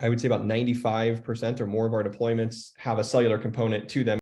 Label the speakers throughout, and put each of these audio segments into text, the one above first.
Speaker 1: I would say about 95% or more of our deployments have a cellular component to them,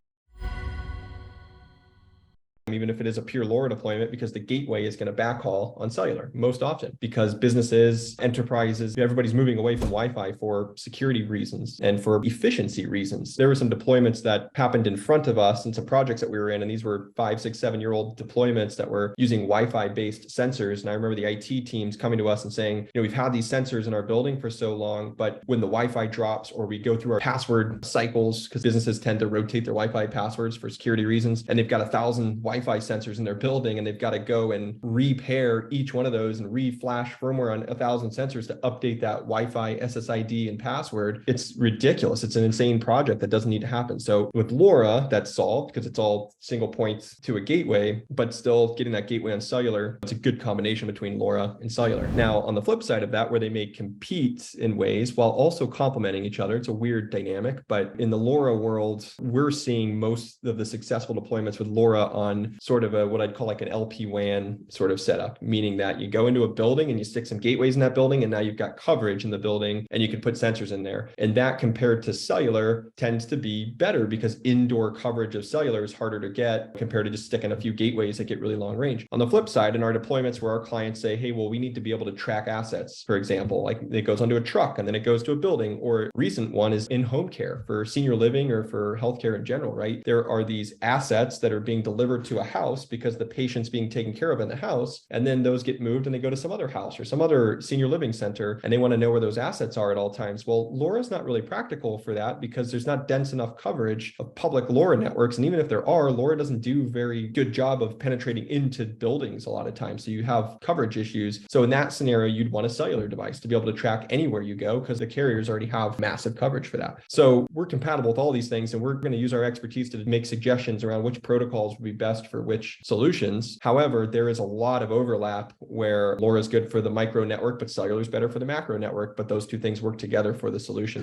Speaker 1: even if it is a pure LoRa deployment, because the gateway is going to backhaul on cellular most often, because businesses, enterprises, everybody's moving away from Wi-Fi for security reasons and for efficiency reasons. There were some deployments that happened in front of us and some projects that we were in, and these were 5, 6, 7-year-old deployments that were using Wi-Fi based sensors. And I remember the IT teams coming to us and saying, we've had these sensors in our building for so long, but when the Wi-Fi drops or we go through our password cycles, because businesses tend to rotate their Wi-Fi passwords for security reasons, and they've got 1,000 Wi-Fi sensors in their building, and they've got to go and repair each one of those and re-flash firmware on 1,000 sensors to update that Wi-Fi SSID and password. It's ridiculous. It's an insane project that doesn't need to happen. So with LoRa, that's solved because it's all single points to a gateway, but still getting that gateway on cellular, it's a good combination between LoRa and cellular. Now, on the flip side of that, where they may compete in ways while also complementing each other, it's a weird dynamic, but in the LoRa world, we're seeing most of the successful deployments with LoRa on sort of a what I'd call like an LPWAN sort of setup, meaning that you go into a building and you stick some gateways in that building, and now you've got coverage in the building and you can put sensors in there. And that compared to cellular tends to be better because indoor coverage of cellular is harder to get compared to just sticking a few gateways that get really long range. On the flip side, in our deployments where our clients say, hey, well, we need to be able to track assets, for example, like it goes onto a truck and then it goes to a building, or recent one is in home care for senior living or for healthcare in general, right? There are these assets that are being delivered to a house because the patient's being taken care of in the house, and then those get moved and they go to some other house or some other senior living center, and they want to know where those assets are at all times. Well, LoRa is not really practical for that because there's not dense enough coverage of public LoRa networks, and even if there are, LoRa doesn't do a very good job of penetrating into buildings a lot of times, so you have coverage issues. So in that scenario, you'd want a cellular device to be able to track anywhere you go because the carriers already have massive coverage for that. So we're compatible with all these things, and we're going to use our expertise to make suggestions around which protocols would be best for which solutions. However, there is a lot of overlap where LoRa is good for the micro network, but cellular is better for the macro network, but those two things work together for the solutions.